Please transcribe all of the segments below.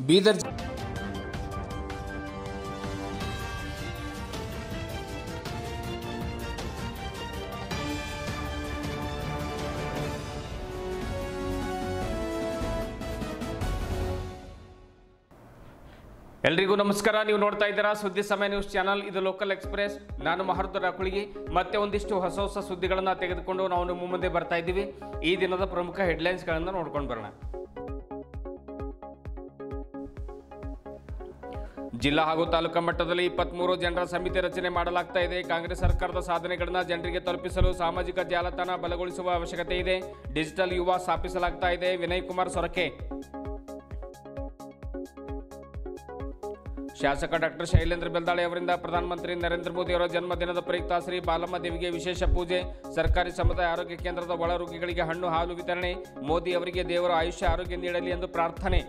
ಬೀದರ್ ಎಲ್ರಿಗೂ ನಮಸ್ಕಾರ. ನೀವು ನೋಡ್ತಾ ಇದ್ದೀರಾ ಸುದ್ದಿ ಸಮಯ ನ್ಯೂಸ್ ಚಾನಲ್. ಇದು ಲೋಕಲ್ ಎಕ್ಸ್ಪ್ರೆಸ್. ನಾನು ಮಹರ್ದರ ಕುಳಿಗಿ. ಮತ್ತೆ ಒಂದಿಷ್ಟು ಹೊಸ ಸುದ್ದಿಗಳನ್ನು ತೆಗೆದುಕೊಂಡು ನಾವು ನಿಮ್ಮ ಮುಂದೆ ಬರ್ತಾ ಇದ್ದೀವಿ. ಈ ದಿನದ ಪ್ರಮುಖ ಹೆಡ್ಲೈನ್ಸ್ಗಳನ್ನು ನೋಡ್ಕೊಂಡು ಬರೋಣ. ಜಿಲ್ಲಾ ಹಾಗೂ ತಾಲೂಕಾ ಮಟ್ಟದಲ್ಲಿ 23 ಜನರ ಸಮಿತಿ ರಚನೆ ಮಾಡಲಾಗ್ತಾ ಇದೆ. ಕಾಂಗ್ರೆಸ್ ಸರ್ಕಾರದ ಸಾಧನೆಗಳನ್ನು ಜನರಿಗೆ ತಲುಪಿಸಲು ಸಾಮಾಜಿಕ ಜಾಲತಾಣ ಬಲಗೊಳಿಸುವ ಅವಶ್ಯಕತೆ ಇದೆ. ಡಿಜಿಟಲ್ ಯುವ ಸ್ಥಾಪಿಸಲಾಗ್ತಾ ಇದೆ. ವಿನಯ್ ಕುಮಾರ್ ಸೊರಕೆ. ಶಾಸಕ ಡಾಕ್ಟರ್ ಶೈಲೇಂದ್ರ ಬೆಲ್ದಾಳೆ ಅವರಿಂದ ಪ್ರಧಾನಮಂತ್ರಿ ನರೇಂದ್ರ ಮೋದಿ ಅವರ ಜನ್ಮದಿನದ ಪ್ರಯುಕ್ತ ಶ್ರೀ ಬಾಲಮ್ಮ ದೇವಿಗೆ ವಿಶೇಷ ಪೂಜೆ. ಸರ್ಕಾರಿ ಸಮುದಾಯ ಆರೋಗ್ಯ ಕೇಂದ್ರದ ಒಳ ರೋಗಿಗಳಿಗೆ ಹಣ್ಣು ಹಾಲು ವಿತರಣೆ. ಮೋದಿ ಅವರಿಗೆ ದೇವರ ಆಯುಷ್ಯ ಆರೋಗ್ಯ ನೀಡಲಿ ಎಂದು ಪ್ರಾರ್ಥನೆ.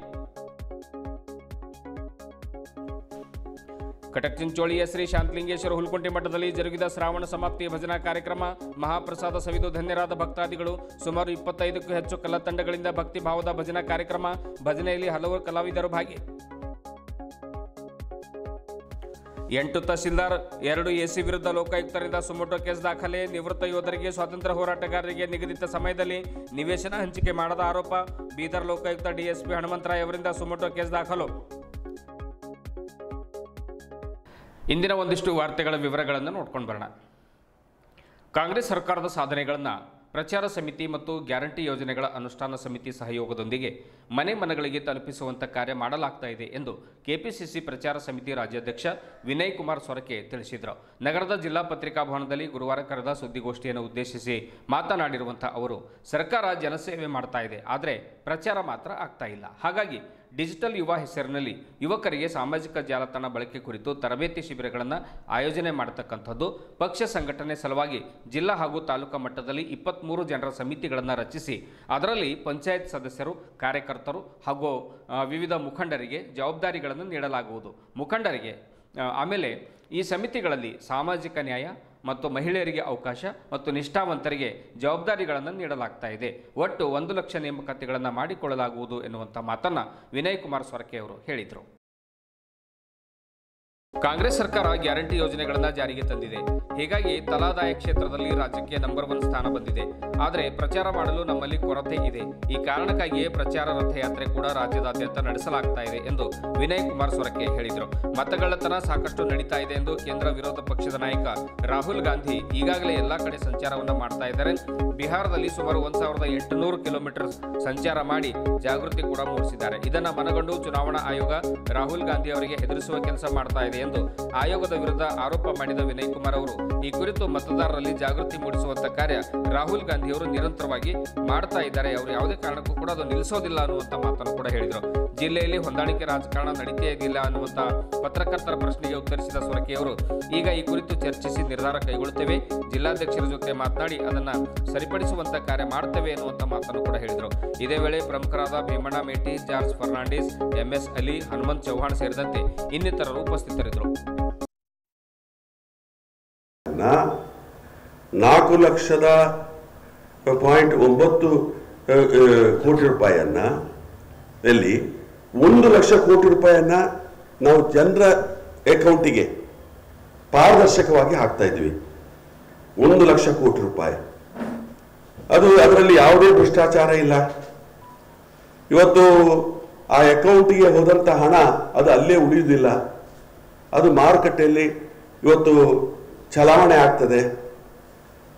ಕಟಕ್ ಚಿಂಚೋಳಿಯ ಶ್ರೀ ಶಾಂತಲಿಂಗೇಶ್ವರ ಹುಲ್ಕುಂಟಿ ಮಠದಲ್ಲಿ ಜರುಗಿದ ಶ್ರಾವಣ ಸಮಾಪ್ತಿ ಭಜನಾ ಕಾರ್ಯಕ್ರಮ. ಮಹಾಪ್ರಸಾದ ಸವಿದು ಧನ್ಯರಾದ ಭಕ್ತಾದಿಗಳು. ಸುಮಾರು 25ಕ್ಕೂ ಹೆಚ್ಚು ಕಲಾ ತಂಡಗಳಿಂದ ಭಕ್ತಿ ಭಾವದ ಭಜನಾ ಕಾರ್ಯಕ್ರಮ. ಭಜನೆಯಲ್ಲಿ ಹಲವು ಕಲಾವಿದರು ಭಾಗಿ. 8 ತಹಸೀಲ್ದಾರ್ 2 ಎಸಿ ವಿರುದ್ಧ ಲೋಕಾಯುಕ್ತರಿಂದ ಸುಮೋಟೋ ಕೇಸ್ ದಾಖಲೆ. ನಿವೃತ್ತ ಯೋಧರಿಗೆ ಸ್ವಾತಂತ್ರ್ಯ ಹೋರಾಟಗಾರರಿಗೆ ನಿಗದಿತ ಸಮಯದಲ್ಲಿ ನಿವೇಶನ ಹಂಚಿಕೆ ಮಾಡದ ಆರೋಪ. ಬೀದರ್ ಲೋಕಾಯುಕ್ತ ಡಿಎಸ್ಪಿ ಹನುಮಂತರಾಯ್ ಅವರಿಂದ ಸುಮೋಟೋ ಕೇಸ್ ದಾಖಲು. ಇಂದಿನ ಒಂದಿಷ್ಟು ವಾರ್ತೆಗಳ ವಿವರಗಳನ್ನು ನೋಡ್ಕೊಂಡು ಬರೋಣ. ಕಾಂಗ್ರೆಸ್ ಸರ್ಕಾರದ ಸಾಧನೆಗಳನ್ನು ಪ್ರಚಾರ ಸಮಿತಿ ಮತ್ತು ಗ್ಯಾರಂಟಿ ಯೋಜನೆಗಳ ಅನುಷ್ಠಾನ ಸಮಿತಿ ಸಹಯೋಗದೊಂದಿಗೆ ಮನೆ ಮನೆಗಳಿಗೆ ತಲುಪಿಸುವಂಥ ಕಾರ್ಯ ಮಾಡಲಾಗ್ತಾ ಇದೆ ಎಂದು ಕೆಪಿಸಿಸಿ ಪ್ರಚಾರ ಸಮಿತಿ ರಾಜ್ಯಾಧ್ಯಕ್ಷ ವಿನಯ್ ಕುಮಾರ್ ಸೊರಕೆ ತಿಳಿಸಿದರು. ನಗರದ ಜಿಲ್ಲಾ ಪತ್ರಿಕಾ ಭವನದಲ್ಲಿ ಗುರುವಾರ ಕರೆದ ಸುದ್ದಿಗೋಷ್ಠಿಯನ್ನು ಉದ್ದೇಶಿಸಿ ಮಾತನಾಡಿರುವಂಥ ಅವರು, ಸರ್ಕಾರ ಜನಸೇವೆ ಮಾಡ್ತಾ ಇದೆ, ಆದರೆ ಪ್ರಚಾರ ಮಾತ್ರ ಆಗ್ತಾ ಇಲ್ಲ. ಹಾಗಾಗಿ ಡಿಜಿಟಲ್ ಯುವ ಹೆಸರಿನಲ್ಲಿ ಯುವಕರಿಗೆ ಸಾಮಾಜಿಕ ಜಾಲತಾಣ ಬಳಕೆ ಕುರಿತು ತರಬೇತಿ ಶಿಬಿರಗಳನ್ನು ಆಯೋಜನೆ ಮಾಡತಕ್ಕಂಥದ್ದು. ಪಕ್ಷ ಸಂಘಟನೆ ಸಲುವಾಗಿ ಜಿಲ್ಲಾ ಹಾಗೂ ತಾಲೂಕಾ ಮಟ್ಟದಲ್ಲಿ 23 ಜನರ ಸಮಿತಿಗಳನ್ನು ರಚಿಸಿ ಅದರಲ್ಲಿ ಪಂಚಾಯತ್ ಸದಸ್ಯರು, ಕಾರ್ಯಕರ್ತರು ಹಾಗೂ ವಿವಿಧ ಮುಖಂಡರಿಗೆ ಜವಾಬ್ದಾರಿಗಳನ್ನು ನೀಡಲಾಗುವುದು. ಮುಖಂಡರಿಗೆ ಆಮೇಲೆ ಈ ಸಮಿತಿಗಳಲ್ಲಿ ಸಾಮಾಜಿಕ ನ್ಯಾಯ ಮತ್ತು ಮಹಿಳೆಯರಿಗೆ ಅವಕಾಶ ಮತ್ತು ನಿಷ್ಠಾವಂತರಿಗೆ ಜವಾಬ್ದಾರಿಗಳನ್ನು ನೀಡಲಾಗ್ತಾ ಇದೆ. ಒಟ್ಟು 1 ಲಕ್ಷ ನೇಮಕಾತಿಗಳನ್ನು ಮಾಡಿಕೊಳ್ಳಲಾಗುವುದು ಎನ್ನುವಂಥ ಮಾತನ್ನು ವಿನಯ್ ಕುಮಾರ್ ಸೊರಕೆ ಅವರು ಹೇಳಿದರು. ಕಾಂಗ್ರೆಸ್ ಸರ್ಕಾರ ಗ್ಯಾರಂಟಿ ಯೋಜನೆಗಳನ್ನು ಜಾರಿಗೆ ತಂದಿದೆ. ಹೀಗಾಗಿ ತಲಾದಾಯ ಕ್ಷೇತ್ರದಲ್ಲಿ ರಾಜ್ಯಕ್ಕೆ ನಂಬರ್ 1 ಸ್ಥಾನ ಬಂದಿದೆ. ಆದರೆ ಪ್ರಚಾರ ಮಾಡಲು ನಮ್ಮಲ್ಲಿ ಕೊರತೆ ಇದೆ. ಈ ಕಾರಣಕ್ಕಾಗಿಯೇ ಪ್ರಚಾರ ರಥಯಾತ್ರೆ ಕೂಡ ರಾಜ್ಯದಾದ್ಯಂತ ನಡೆಸಲಾಗ್ತಾ ಇದೆ ಎಂದು ವಿನಯ್ ಕುಮಾರ್ ಸೊರಕೆ ಹೇಳಿದರು. ಮತಗಳ್ಳತನ ಸಾಕಷ್ಟು ನಡೀತಾ ಇದೆ ಎಂದು ಕೇಂದ್ರ ವಿರೋಧ ಪಕ್ಷದ ನಾಯಕ ರಾಹುಲ್ ಗಾಂಧಿ ಈಗಾಗಲೇ ಎಲ್ಲಾ ಕಡೆ ಸಂಚಾರವನ್ನು ಮಾಡ್ತಾ ಇದ್ದಾರೆ. ಬಿಹಾರದಲ್ಲಿ ಸುಮಾರು 1800 ಕಿಲೋಮೀಟರ್ ಸಂಚಾರ ಮಾಡಿ ಜಾಗೃತಿ ಕೂಡ ಮೂಡಿಸಿದ್ದಾರೆ. ಇದನ್ನ ಮನಗಂಡು ಚುನಾವಣಾ ಆಯೋಗ ರಾಹುಲ್ ಗಾಂಧಿ ಅವರಿಗೆ ಹೆದರಿಸುವ ಕೆಲಸ ಮಾಡ್ತಾ ಇದೆ ಎಂದು ಆಯೋಗದ ವಿರುದ್ಧ ಆರೋಪ ಮಾಡಿದ ವಿನಯ್ ಕುಮಾರ್ ಅವರು, ಈ ಕುರಿತು ಮತದಾರರಲ್ಲಿ ಜಾಗೃತಿ ಮೂಡಿಸುವಂತ ಕಾರ್ಯ ರಾಹುಲ್ ಗಾಂಧಿ ಅವರು ನಿರಂತರವಾಗಿ ಮಾಡ್ತಾ ಇದ್ದಾರೆ. ಅವರು ಯಾವುದೇ ಕಾರಣಕ್ಕೂ ಕೂಡ ಅದು ನಿಲ್ಲಿಸೋದಿಲ್ಲ ಅನ್ನುವಂತ ಮಾತನ್ನು ಕೂಡ ಹೇಳಿದರು. ಜಿಲ್ಲೆಯಲ್ಲಿ ಹೊಂದಾಣಿಕೆ ರಾಜಕಾರಣ ನಡೀತೇ ಇದ್ದಿಲ್ಲ ಅನ್ನುವಂತ ಪತ್ರಕರ್ತರ ಪ್ರಶ್ನೆಗೆ ಉತ್ತರಿಸಿದ ಸೊರಕೆ ಅವರು, ಈಗ ಈ ಕುರಿತು ಚರ್ಚಿಸಿ ನಿರ್ಧಾರ ಕೈಗೊಳ್ಳುತ್ತೇವೆ, ಜಿಲ್ಲಾಧ್ಯಕ್ಷರ ಜೊತೆ ಮಾತನಾಡಿ ಅದನ್ನ ಸರಿಪಡಿಸುವಂತ ಕಾರ್ಯ ಮಾಡ್ತೇವೆ ಎನ್ನುವಂತ ಮಾತನ್ನು ಕೂಡ ಹೇಳಿದರು. ಇದೇ ವೇಳೆ ಪ್ರಮುಖರಾದ ಭೀಮಣ್ಣ ಮೇಟಿ, ಜಾರ್ಜ್ ಫರ್ನಾಂಡಿಸ್, MS ಅಲಿ, ಹನುಮಂತ್ ಚೌಹಾಣ್ ಸೇರಿದಂತೆ ಇನ್ನಿತರರು ಉಪಸ್ಥಿತರಿದ್ದರು. 4,9 ಕೋಟಿ ರೂಪಾಯಿಯನ್ನ 1 ಲಕ್ಷ ಕೋಟಿ ರೂಪಾಯಿಯನ್ನ ನಾವು ಜನರ ಅಕೌಂಟಿಗೆ ಪಾರದರ್ಶಕವಾಗಿ ಹಾಕ್ತಾ ಇದ್ವಿ. 1 ಲಕ್ಷ ಕೋಟಿ ರೂಪಾಯಿ, ಅದರಲ್ಲಿ ಯಾವುದೇ ಭ್ರಷ್ಟಾಚಾರ ಇಲ್ಲ. ಇವತ್ತು ಆ ಅಕೌಂಟಿಗೆ ಹೋದಂತ ಹಣ ಅದು ಅಲ್ಲೇ ಉಳಿಯುವುದಿಲ್ಲ, ಅದು ಮಾರುಕಟ್ಟೆಯಲ್ಲಿ ಇವತ್ತು ಚಲಾವಣೆ ಆಗ್ತದೆ.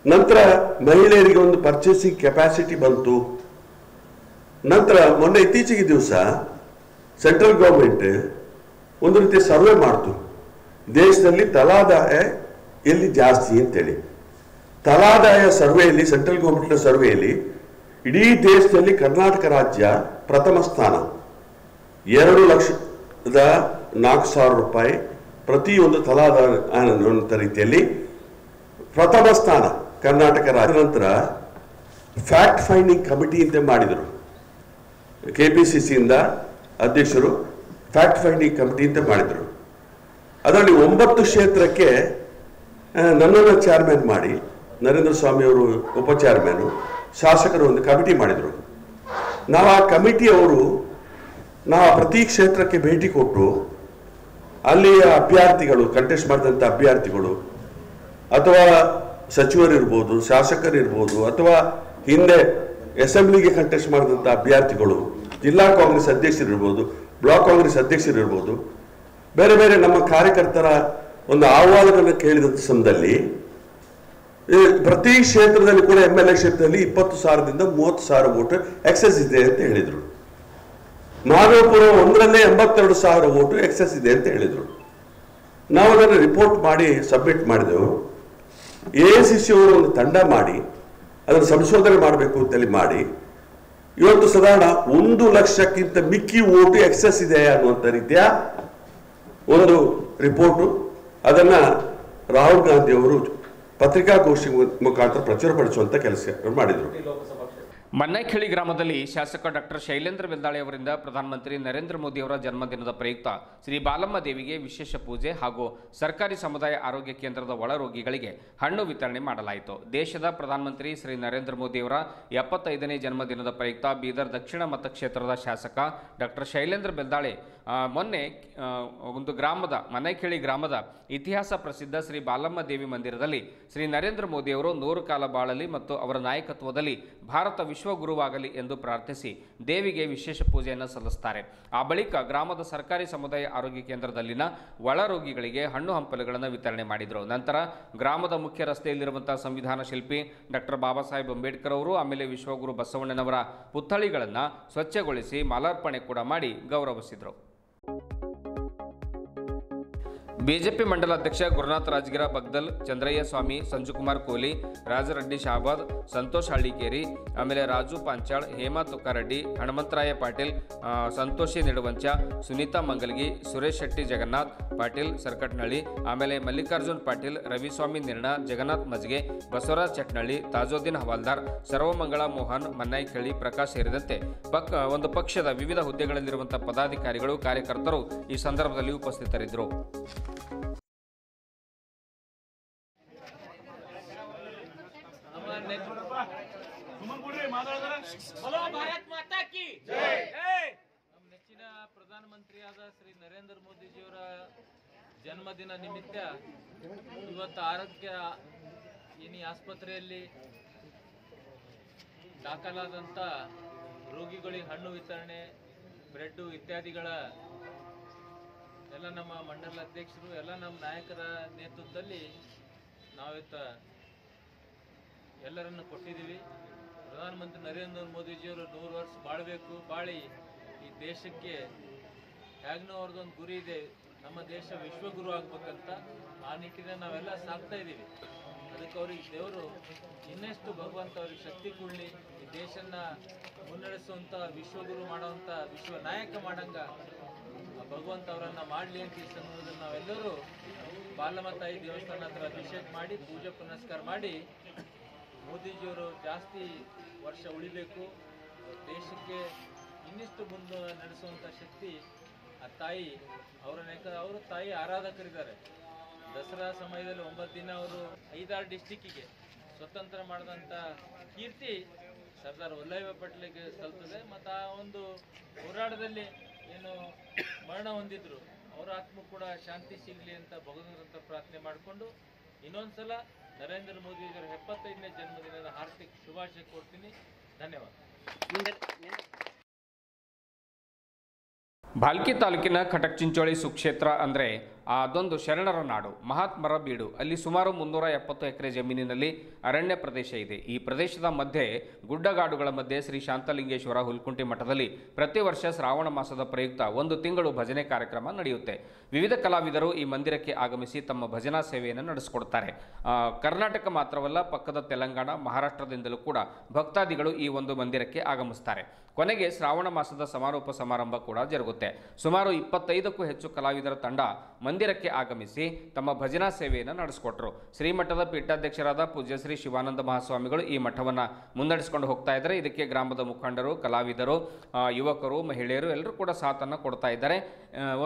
ನಂತರ ಮಹಿಳೆಯರಿಗೆ ಒಂದು ಪರ್ಚೇಸಿಂಗ್ ಕೆಪಾಸಿಟಿ ಬಂತು. ನಂತರ ಮೊನ್ನೆ ಇತ್ತೀಚೆಗೆ ದಿವಸ ಸೆಂಟ್ರಲ್ ಗೌರ್ಮೆಂಟ್ ಒಂದು ರೀತಿ ಸರ್ವೆ ಮಾಡ್ತು, ದೇಶದಲ್ಲಿ ತಲಾದಾಯ ಎಲ್ಲಿ ಜಾಸ್ತಿ ಅಂತೇಳಿ. ತಲಾದಾಯ ಸರ್ವೆಯಲ್ಲಿ, ಸೆಂಟ್ರಲ್ ಗೌರ್ಮೆಂಟ್ನ ಸರ್ವೆಯಲ್ಲಿ ಇಡೀ ದೇಶದಲ್ಲಿ ಕರ್ನಾಟಕ ರಾಜ್ಯ ಪ್ರಥಮ ಸ್ಥಾನ. 2,04,000 ರೂಪಾಯಿ ಪ್ರತಿಯೊಂದು ತಲಾದಾಯ ಅನ್ನುವಂಥ ರೀತಿಯಲ್ಲಿ ಪ್ರಥಮ ಸ್ಥಾನ ಕರ್ನಾಟಕ ರಾಜ್ಯ. ನಂತರ ಫ್ಯಾಕ್ಟ್ ಫೈಂಡಿಂಗ್ ಕಮಿಟಿ ಅಂತ ಮಾಡಿದರು. ಕೆಪಿಸಿಸಿಯಿಂದ ಅಧ್ಯಕ್ಷರು ಫ್ಯಾಕ್ಟ್ ಫೈಂಡಿಂಗ್ ಕಮಿಟಿ ಅಂತ ಮಾಡಿದರು. ಅದರಲ್ಲಿ 9 ಕ್ಷೇತ್ರಕ್ಕೆ ನನ್ನನ್ನು ಚೇರ್ಮನ್ ಮಾಡಿ, ನರೇಂದ್ರ ಸ್ವಾಮಿ ಅವರು ಉಪ ಚೇರ್ಮನ್, ಶಾಸಕರು ಒಂದು ಕಮಿಟಿ ಮಾಡಿದರು. ನಾವು ಆ ಕಮಿಟಿಯವರು ನಾವು ಪ್ರತಿ ಕ್ಷೇತ್ರಕ್ಕೆ ಭೇಟಿ ಕೊಟ್ಟು ಅಲ್ಲಿಯ ಅಭ್ಯರ್ಥಿಗಳು, ಕಂಟೆಸ್ಟ್ ಮಾಡಿದಂಥ ಅಭ್ಯರ್ಥಿಗಳು ಅಥವಾ ಸಚಿವರಿರ್ಬೋದು, ಶಾಸಕರಿರ್ಬೋದು, ಅಥವಾ ಹಿಂದೆ ಅಸೆಂಬ್ಲಿಗೆ ಕಂಟೆಸ್ಟ್ ಮಾಡಿದಂಥ ಅಭ್ಯರ್ಥಿಗಳು, ಜಿಲ್ಲಾ ಕಾಂಗ್ರೆಸ್ ಅಧ್ಯಕ್ಷರಿರ್ಬೋದು, ಬ್ಲಾಕ್ ಕಾಂಗ್ರೆಸ್ ಅಧ್ಯಕ್ಷರಿರ್ಬೋದು, ಬೇರೆ ಬೇರೆ ನಮ್ಮ ಕಾರ್ಯಕರ್ತರ ಒಂದು ಆಹ್ವಾನಗಳನ್ನು ಕೇಳಿದಂಥ ಸಮಯದಲ್ಲಿ ಪ್ರತಿ ಕ್ಷೇತ್ರದಲ್ಲಿ ಕೂಡ MLA ಕ್ಷೇತ್ರದಲ್ಲಿ 20,000ದಿಂದ 30,000 ವೋಟ್ ಎಕ್ಸೆಸ್ ಇದೆ ಅಂತ ಹೇಳಿದರು. ಮಹದೇವಪುರ 1ರಲ್ಲೇ 82,000 ವೋಟು ಎಕ್ಸೆಸ್ ಇದೆ ಅಂತ ಹೇಳಿದರು. ನಾವು ಅದನ್ನು ರಿಪೋರ್ಟ್ ಮಾಡಿ ಸಬ್ಮಿಟ್ ಮಾಡಿದೆವು. AICC ಅವರು ಒಂದು ತಂಡ ಮಾಡಿ ಅದನ್ನು ಸಂಶೋಧನೆ ಮಾಡಬೇಕು ಅಂತೇಳಿ ಮಾಡಿ ಇವತ್ತು ಸಾಧಾರಣ 1 ಲಕ್ಷಕ್ಕಿಂತ ಮಿಕ್ಕಿ ವೋಟು ಎಕ್ಸೆಸ್ ಇದೆ ಅನ್ನುವಂಥ ರೀತಿಯ ಒಂದು ರಿಪೋರ್ಟು ಅದನ್ನು ರಾಹುಲ್ ಗಾಂಧಿ ಅವರು ಪತ್ರಿಕಾಗೋಷ್ಠಿ ಮುಖಾಂತರ ಪ್ರಚುರಪಡಿಸುವಂಥ ಕೆಲಸ ಮಾಡಿದರು. ಮನ್ನೈಖೇಳಿ ಗ್ರಾಮದಲ್ಲಿ ಶಾಸಕ ಡಾಕ್ಟರ್ ಶೈಲೇಂದ್ರ ಬೆಲ್ದಾಳೆ ಅವರಿಂದ ಪ್ರಧಾನಮಂತ್ರಿ ನರೇಂದ್ರ ಮೋದಿ ಅವರ ಜನ್ಮದಿನದ ಪ್ರಯುಕ್ತ ಶ್ರೀ ಬಾಲಮ್ಮ ದೇವಿಗೆ ವಿಶೇಷ ಪೂಜೆ ಹಾಗೂ ಸರ್ಕಾರಿ ಸಮುದಾಯ ಆರೋಗ್ಯ ಕೇಂದ್ರದ ಒಳರೋಗಿಗಳಿಗೆ ಹಣ್ಣು ವಿತರಣೆ ಮಾಡಲಾಯಿತು. ದೇಶದ ಪ್ರಧಾನಮಂತ್ರಿ ಶ್ರೀ ನರೇಂದ್ರ ಮೋದಿ ಅವರ 75ನೇ ಜನ್ಮದಿನದ ಪ್ರಯುಕ್ತ ಬೀದರ್ ದಕ್ಷಿಣ ಮತಕ್ಷೇತ್ರದ ಶಾಸಕ ಡಾಕ್ಟರ್ ಶೈಲೇಂದ್ರ ಬೆಲ್ದಾಳೆ ಮೊನ್ನೆ ಒಂದು ಗ್ರಾಮದ ಮನ್ನೈಖೇಳಿ ಗ್ರಾಮದ ಇತಿಹಾಸ ಪ್ರಸಿದ್ಧ ಶ್ರೀ ಬಾಲಮ್ಮ ದೇವಿ ಮಂದಿರದಲ್ಲಿ ಶ್ರೀ ನರೇಂದ್ರ ಮೋದಿ ಅವರು 100 ಕಾಲ ಬಾಳಲಿ ಮತ್ತು ಅವರ ನಾಯಕತ್ವದಲ್ಲಿ ಭಾರತ ವಿಶ್ವಗುರುವಾಗಲಿ ಎಂದು ಪ್ರಾರ್ಥಿಸಿ ದೇವಿಗೆ ವಿಶೇಷ ಪೂಜೆಯನ್ನು ಸಲ್ಲಿಸುತ್ತಾರೆ. ಆ ಬಳಿಕ ಗ್ರಾಮದ ಸರ್ಕಾರಿ ಸಮುದಾಯ ಆರೋಗ್ಯ ಕೇಂದ್ರದಲ್ಲಿನ ಒಳರೋಗಿಗಳಿಗೆ ಹಣ್ಣು ಹಂಪಲುಗಳನ್ನು ವಿತರಣೆ ಮಾಡಿದರು. ನಂತರ ಗ್ರಾಮದ ಮುಖ್ಯ ರಸ್ತೆಯಲ್ಲಿರುವಂತಹ ಸಂವಿಧಾನ ಶಿಲ್ಪಿ ಡಾಕ್ಟರ್ ಬಾಬಾ ಸಾಹೇಬ್ ಅಂಬೇಡ್ಕರ್ ಅವರು ಆಮೇಲೆ ವಿಶ್ವಗುರು ಬಸವಣ್ಣನವರ ಪುತ್ಥಳಿಗಳನ್ನು ಸ್ವಚ್ಛಗೊಳಿಸಿ ಮಾಲಾರ್ಪಣೆ ಕೂಡ ಮಾಡಿ ಗೌರವಿಸಿದರು. ಬಿಜೆಪಿ ಮಂಡಲ ಅಧ್ಯಕ್ಷ ಗುರುನಾಥ್ ರಾಜಗಿರ ಬಗ್ದಲ್, ಚಂದ್ರಯ್ಯ ಸ್ವಾಮಿ, ಸಂಜುಕುಮಾರ್ ಕೋಲಿ, ರಾಜರೆಡ್ಡಿ ಶಾಬಾದ್, ಸಂತೋಷ್ ಹಳ್ಳಿಕೇರಿ, ಆಮೇಲೆ ರಾಜು ಪಾಂಚಾಳ್, ಹೇಮಾ ತುಕ್ಕಾರೆಡ್ಡಿ, ಹನುಮಂತರಾಯ ಪಾಟೀಲ್, ಸಂತೋಷಿ ನಿಡುವಂಚ, ಸುನೀತಾ ಮಂಗಲ್ಗಿ, ಸುರೇಶ್ ಶೆಟ್ಟಿ ಜಗನ್ನಾಥ್ ಪಾಟೀಲ್ ಸರ್ಕಟ್ನಳ್ಳಿ, ಆಮೇಲೆ ಮಲ್ಲಿಕಾರ್ಜುನ್ ಪಾಟೀಲ್, ರವಿಸ್ವಾಮಿ ನಿರ್ಣ, ಜಗನ್ನಾಥ್ ಮಜ್ಗೆ, ಬಸವರಾಜ್ ಚಟ್ನಳ್ಳಿ, ತಾಜುದ್ದೀನ್ ಹವಾಲ್ದಾರ್, ಸರ್ವಮಂಗಳ ಮೋಹನ್, ಮನ್ನೈಖೇಳಿ ಪ್ರಕಾಶ್ ಸೇರಿದಂತೆ ಒಂದು ಪಕ್ಷದ ವಿವಿಧ ಹುದ್ದೆಗಳಲ್ಲಿರುವಂತಹ ಪದಾಧಿಕಾರಿಗಳು, ಕಾರ್ಯಕರ್ತರು ಈ ಸಂದರ್ಭದಲ್ಲಿ ಉಪಸ್ಥಿತರಿದ್ದರು. ನಮ್ಮ ನೆಚ್ಚಿನ ಪ್ರಧಾನಮಂತ್ರಿಯಾದ ಶ್ರೀ ನರೇಂದ್ರ ಮೋದಿಜಿಯವರ ಜನ್ಮದಿನ ನಿಮಿತ್ತ ಇವತ್ತು ಆರೋಗ್ಯ ಆಸ್ಪತ್ರೆಯಲ್ಲಿ ದಾಖಲಾದಂಥ ರೋಗಿಗಳಿಗೆ ಹಣ್ಣು ವಿತರಣೆ, ಬ್ರೆಡ್ಡು ಇತ್ಯಾದಿಗಳ ಎಲ್ಲ ನಮ್ಮ ಮಂಡಲ ಅಧ್ಯಕ್ಷರು ಎಲ್ಲ ನಮ್ಮ ನಾಯಕರ ನೇತೃತ್ವದಲ್ಲಿ ನಾವಿವತ್ತು ಎಲ್ಲರನ್ನು ಕೊಟ್ಟಿದ್ದೀವಿ. ಪ್ರಧಾನಮಂತ್ರಿ ನರೇಂದ್ರ ಮೋದಿಜಿಯವರು 100 ವರ್ಷ ಬಾಳಬೇಕು, ಬಾಳಿ ಈ ದೇಶಕ್ಕೆ ಹೇಗೂ ಅವ್ರದ್ದೊಂದು ಗುರಿ ಇದೆ, ನಮ್ಮ ದೇಶ ವಿಶ್ವಗುರು ಆಗ್ಬೇಕಂತ. ಆ ನಿಟ್ಟಿನಲ್ಲಿ ನಾವೆಲ್ಲ ಸಾಕ್ತಾ ಇದ್ದೀವಿ. ಅದಕ್ಕೆ ಅವ್ರಿಗೆ ದೇವರು ಇನ್ನೆಷ್ಟು ಭಗವಂತ ಅವ್ರಿಗೆ ಶಕ್ತಿ ಕೊಡಲಿ, ಈ ದೇಶನ ಮುನ್ನಡೆಸುವಂಥ ವಿಶ್ವಗುರು ಮಾಡೋವಂಥ ವಿಶ್ವ ನಾಯಕ ಮಾಡಂಗ ಭಗವಂತ ಅವರನ್ನು ಮಾಡಲಿ ಅಂತ ಈ ಸಂದರ್ಭದಲ್ಲಿ ನಾವೆಲ್ಲರೂ ಬಾಲಮ್ಮ ತಾಯಿ ದೇವಸ್ಥಾನ ಹತ್ರ ಅಭಿಷೇಕ ಮಾಡಿ ಪೂಜೆ ಪುನಸ್ಕಾರ ಮಾಡಿ ಮೋದಿಜಿಯವರು ಜಾಸ್ತಿ ವರ್ಷ ಉಳಿಬೇಕು, ದೇಶಕ್ಕೆ ಇನ್ನಿಷ್ಟು ಮುಂದೆ ನಡೆಸುವಂಥ ಶಕ್ತಿ ಆ ತಾಯಿ ಅವರು ತಾಯಿ ಆರಾಧಕರಿದ್ದಾರೆ. ದಸರಾ ಸಮಯದಲ್ಲಿ 9 ದಿನ ಅವರು 5-6 ಡಿಸ್ಟಿಕ್ಕಿಗೆ ಸ್ವತಂತ್ರ ಮಾಡಿದಂಥ ಕೀರ್ತಿ ಸರ್ದಾರ್ ವಲ್ಲಭಭಾಯಿ ಪಟೇಲ್ಗೆ ಸಲ್ತದೆ. ಮತ್ತು ಆ ಒಂದು ಹೋರಾಟದಲ್ಲಿ ಏನು ಮರಣ ಹೊಂದಿದ್ರು ಅವರ ಆತ್ಮ ಕೂಡ ಶಾಂತಿ ಸಿಗಲಿ ಅಂತ ಭಗವಂತನ ಪ್ರಾರ್ಥನೆ ಮಾಡಿಕೊಂಡು ಇನ್ನೊಂದು ಸಲ ನರೇಂದ್ರ ಮೋದಿಯವರ 75ನೇ ಜನ್ಮದಿನದ ಹಾರ್ದಿಕ ಶುಭಾಶಯ ಕೊಡ್ತೀನಿ. ಧನ್ಯವಾದ. ಭಾಲ್ಕಿ ತಾಲೂಕಿನ ಖಟಕ್ಚಿಂಚೋಳಿ ಸುಕ್ಷೇತ್ರ ಅಂದರೆ ಅದೊಂದು ಶರಣರ ನಾಡು, ಮಹಾತ್ಮರ ಬೀಡು. ಅಲ್ಲಿ ಸುಮಾರು 370 ಎಕರೆ ಜಮೀನಿನಲ್ಲಿ ಅರಣ್ಯ ಪ್ರದೇಶ ಇದೆ. ಈ ಪ್ರದೇಶದ ಮಧ್ಯೆ ಗುಡ್ಡಗಾಡುಗಳ ಮಧ್ಯೆ ಶ್ರೀ ಶಾಂತಲಿಂಗೇಶ್ವರ ಹುಲ್ಕುಂಟಿ ಮಠದಲ್ಲಿ ಪ್ರತಿ ವರ್ಷ ಶ್ರಾವಣ ಮಾಸದ ಪ್ರಯುಕ್ತ 1 ತಿಂಗಳು ಭಜನೆ ಕಾರ್ಯಕ್ರಮ ನಡೆಯುತ್ತೆ. ವಿವಿಧ ಕಲಾವಿದರು ಈ ಮಂದಿರಕ್ಕೆ ಆಗಮಿಸಿ ತಮ್ಮ ಭಜನಾ ಸೇವೆಯನ್ನು ನಡೆಸಿಕೊಡ್ತಾರೆ. ಕರ್ನಾಟಕ ಮಾತ್ರವಲ್ಲ, ಪಕ್ಕದ ತೆಲಂಗಾಣ, ಮಹಾರಾಷ್ಟ್ರದಿಂದಲೂ ಕೂಡ ಭಕ್ತಾದಿಗಳು ಈ ಒಂದು ಮಂದಿರಕ್ಕೆ ಆಗಮಿಸ್ತಾರೆ. ಕೊನೆಗೆ ಶ್ರಾವಣ ಮಾಸದ ಸಮಾರೋಪ ಸಮಾರಂಭ ಕೂಡ ಜರುಗುತ್ತೆ. ಸುಮಾರು 25ಕ್ಕೂ ಹೆಚ್ಚು ಕಲಾವಿದರ ತಂಡ ಮಂದಿರಕ್ಕೆ ಆಗಮಿಸಿ ತಮ್ಮ ಭಜನಾ ಸೇವೆಯನ್ನು ನಡೆಸಿಕೊಟ್ರು. ಶ್ರೀಮಠದ ಪೀಠಾಧ್ಯಕ್ಷರಾದ ಪೂಜ್ಯ ಶ್ರೀ ಶಿವಾನಂದ ಮಹಾಸ್ವಾಮಿಗಳು ಈ ಮಠವನ್ನು ಮುನ್ನಡೆಸಿಕೊಂಡು ಹೋಗ್ತಾ ಇದ್ದಾರೆ. ಇದಕ್ಕೆ ಗ್ರಾಮದ ಮುಖಂಡರು, ಕಲಾವಿದರು, ಯುವಕರು, ಮಹಿಳೆಯರು ಎಲ್ಲರೂ ಕೂಡ ಸಾಥನ್ನು ಕೊಡ್ತಾ ಇದ್ದಾರೆ.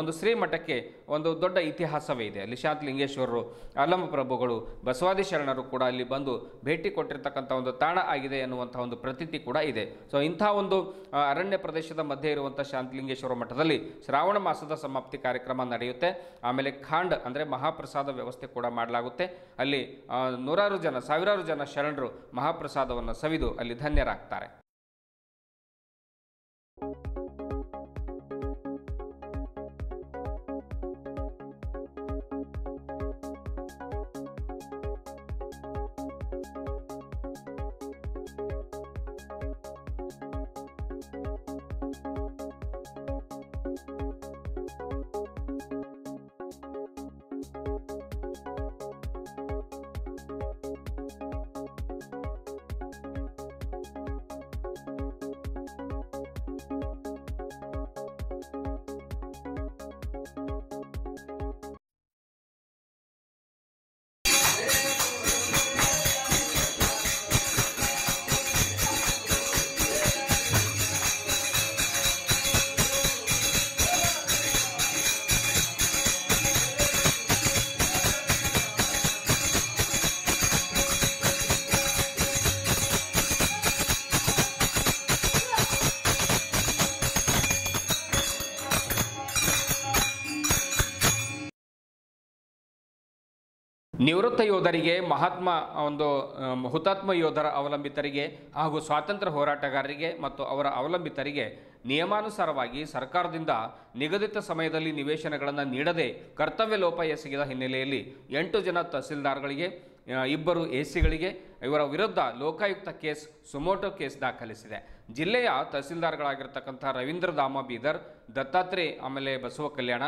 ಒಂದು ಶ್ರೀಮಠಕ್ಕೆ ಒಂದು ದೊಡ್ಡ ಇತಿಹಾಸವೇ ಇದೆ. ಅಲ್ಲಿ ಶಾಂತಲಿಂಗೇಶ್ವರರು, ಅಲ್ಲಮ ಪ್ರಭುಗಳು, ಬಸವಾದಿ ಶರಣರು ಕೂಡ ಅಲ್ಲಿ ಬಂದು ಭೇಟಿ ಕೊಟ್ಟಿರ್ತಕ್ಕಂಥ ಒಂದು ತಾಣ ಆಗಿದೆ ಎನ್ನುವಂಥ ಒಂದು ಪ್ರತೀತಿ ಕೂಡ ಇದೆ. ಸೊ ಇಂಥ ಒಂದು ಅರಣ್ಯ ಪ್ರದೇಶದ ಮಧ್ಯೆ ಇರುವಂಥ ಶಾಂತಲಿಂಗೇಶ್ವರ ಮಠದಲ್ಲಿ ಶ್ರಾವಣ ಮಾಸದ ಸಮಾಪ್ತಿ ಕಾರ್ಯಕ್ರಮ ನಡೆಯುತ್ತೆ. ಆಮೇಲೆ ಖಾಂಡ್ ಅಂದರೆ ಮಹಾಪ್ರಸಾದ ವ್ಯವಸ್ಥೆ ಕೂಡ ಮಾಡಲಾಗುತ್ತೆ. ಅಲ್ಲಿ ಸಾವಿರಾರು ಜನ ಶರಣರು ಮಹಾಪ್ರಸಾದವನ್ನು ಸವಿದು ಅಲ್ಲಿ ಧನ್ಯರಾಗ್ತಾರೆ. ನಿವೃತ್ತ ಯೋಧರಿಗೆ, ಹುತಾತ್ಮ ಯೋಧರ ಅವಲಂಬಿತರಿಗೆ ಹಾಗೂ ಸ್ವಾತಂತ್ರ್ಯ ಹೋರಾಟಗಾರರಿಗೆ ಮತ್ತು ಅವರ ಅವಲಂಬಿತರಿಗೆ ನಿಯಮಾನುಸಾರವಾಗಿ ಸರ್ಕಾರದಿಂದ ನಿಗದಿತ ಸಮಯದಲ್ಲಿ ನಿವೇಶನಗಳನ್ನು ನೀಡದೆ ಕರ್ತವ್ಯ ಲೋಪ ಎಸಗಿದ ಹಿನ್ನೆಲೆಯಲ್ಲಿ 8 ಜನ ತಹಸೀಲ್ದಾರ್ಗಳಿಗೆ, 2 ಎಸಿಗಳಿಗೆ ಇವರ ವಿರುದ್ಧ ಲೋಕಾಯುಕ್ತ ಸುಮೋಟೋ ಕೇಸ್ ದಾಖಲಿಸಿದೆ. ಜಿಲ್ಲೆಯ ತಹಸೀಲ್ದಾರ್ಗಳಾಗಿರ್ತಕ್ಕಂಥ ರವೀಂದ್ರ ದಾಮ ಬೀದರ್, ದತ್ತಾತ್ರೇಯ, ಆಮೇಲೆ ಬಸವ ಕಲ್ಯಾಣ,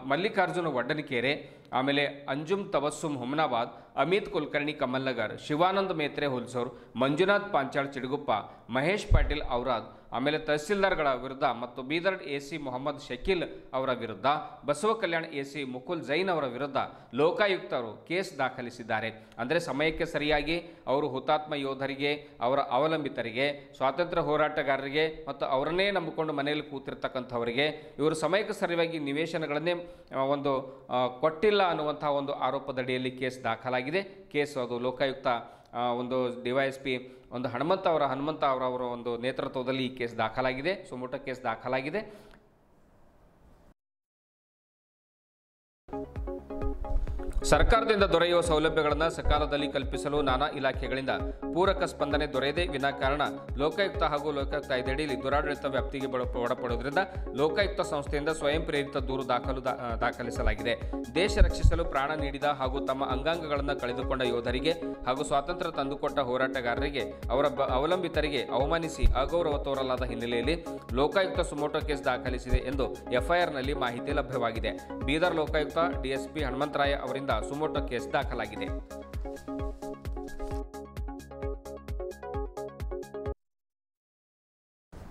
ಮಲ್ಲಿಕಾರ್ಜುನ ವಡ್ಡನಕೇರೆ, ಆಮೇಲೆ ಅಂಜುಮ್ ತಬಸ್ಸುಮ್ ಹುಮನಾಬಾದ್, ಅಮಿತ್ ಕುಲಕರ್ಣಿ ಕಮಲ್ನಗರ್, ಶಿವಾನಂದ್ ಮೇತ್ರೆ ಹುಲ್ಸೂರ್, ಮಂಜುನಾಥ್ ಪಾಂಚಾಳ್ ಚಿಡಗುಪ್ಪ, ಮಹೇಶ್ ಪಾಟೀಲ್ ಔರಾದ್, ಆಮೇಲೆ ತಹಸೀಲ್ದಾರ್ಗಳ ವಿರುದ್ಧ ಮತ್ತು ಬೀದರ್ ಎಸಿ ಮೊಹಮ್ಮದ್ ಶಕೀಲ್ ಅವರ ವಿರುದ್ಧ, ಬಸವ ಕಲ್ಯಾಣ ಎಸಿ ಮುಕುಲ್ ಜೈನ್ ಅವರ ವಿರುದ್ಧ ಲೋಕಾಯುಕ್ತರು ಕೇಸ್ ದಾಖಲಿಸಿದ್ದಾರೆ. ಅಂದರೆ ಸಮಯಕ್ಕೆ ಸರಿಯಾಗಿ ಅವರು ಹುತಾತ್ಮ ಯೋಧರಿಗೆ, ಅವರ ಅವಲಂಬಿತರಿಗೆ, ಸ್ವಾತಂತ್ರ್ಯ ಹೋರಾಟಗಾರರಿಗೆ ಮತ್ತು ಅವರನ್ನೇ ನಂಬಿಕೊಂಡು ಮನೆಯಲ್ಲಿ ಕೂತಿರ್ತಕ್ಕಂಥವರಿಗೆ ಇವರು ಸಮಯಕ್ಕೆ ಸರಿಯಾಗಿ ನಿವೇಶನಗಳನ್ನೇ ಕೊಟ್ಟಿಲ್ಲ ಅನ್ನುವಂಥ ಒಂದು ಆರೋಪದಡಿಯಲ್ಲಿ ಕೇಸ್ ದಾಖಲಾಗಿದೆ. ಅದು ಲೋಕಾಯುಕ್ತ DYSP ಹನುಮಂತ ಅವರ ಒಂದು ನೇತೃತ್ವದಲ್ಲಿ ಈ ಕೇಸ್ ದಾಖಲಾಗಿದೆ, ಸುಮೋಟೋ ಕೇಸ್ ದಾಖಲಾಗಿದೆ. ಸರ್ಕಾರದಿಂದ ದೊರೆಯುವ ಸೌಲಭ್ಯಗಳನ್ನು ಸಕಾಲದಲ್ಲಿ ಕಲ್ಪಿಸಲು ನಾನಾ ಇಲಾಖೆಗಳಿಂದ ಪೂರಕ ಸ್ಪಂದನೆ ದೊರೆಯದೆ ವಿನಾಕಾರಣ ಲೋಕಾಯುಕ್ತ ಹಾಗೂ ಲೋಕಾಯುಕ್ತ ಐದಡಿಯಲ್ಲಿ ದುರಾಡಳಿತ ವ್ಯಾಪ್ತಿಗೆ ಒಳಪಡುವುದರಿಂದ ಲೋಕಾಯುಕ್ತ ಸಂಸ್ಥೆಯಿಂದ ಸ್ವಯಂ ಪ್ರೇರಿತ ದೂರು ದಾಖಲಿಸಲಾಗಿದೆ. ದೇಶ ರಕ್ಷಿಸಲು ಪ್ರಾಣ ನೀಡಿದ ಹಾಗೂ ತಮ್ಮ ಅಂಗಾಂಗಗಳನ್ನು ಕಳೆದುಕೊಂಡ ಯೋಧರಿಗೆ ಹಾಗೂ ಸ್ವಾತಂತ್ರ್ಯ ತಂದುಕೊಟ್ಟ ಹೋರಾಟಗಾರರಿಗೆ, ಅವರ ಅವಲಂಬಿತರಿಗೆ ಅವಮಾನಿಸಿ ಅಗೌರವ ತೋರಲಾದ ಹಿನ್ನೆಲೆಯಲ್ಲಿ ಲೋಕಾಯುಕ್ತ ಸುಮೋಟೋ ಕೇಸ್ ದಾಖಲಿಸಿದೆ ಎಂದು ಎಫ್ಐಆರ್ನಲ್ಲಿ ಮಾಹಿತಿ ಲಭ್ಯವಾಗಿದೆ. ಬೀದರ್ ಲೋಕಾಯುಕ್ತ DSP ಹನುಮಂತರಾಯ ಅವರಿಂದ ಸುಮೋಟೋ ಕೇಸ್ ದಾಖಲಾಗಿದೆ.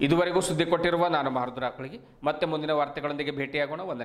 ಇದುವರೆಗೂ ಸುದ್ದಿ ಕೊಟ್ಟಿರುವ ನಾನು ಮಹರುದ್ರ ಆಕಳಿಗೆ ಮತ್ತೆ ಮುಂದಿನ ವಾರ್ತೆಗಳೊಂದಿಗೆ ಭೇಟಿಯಾಗೋಣ. ವಂದನೆಗಳು.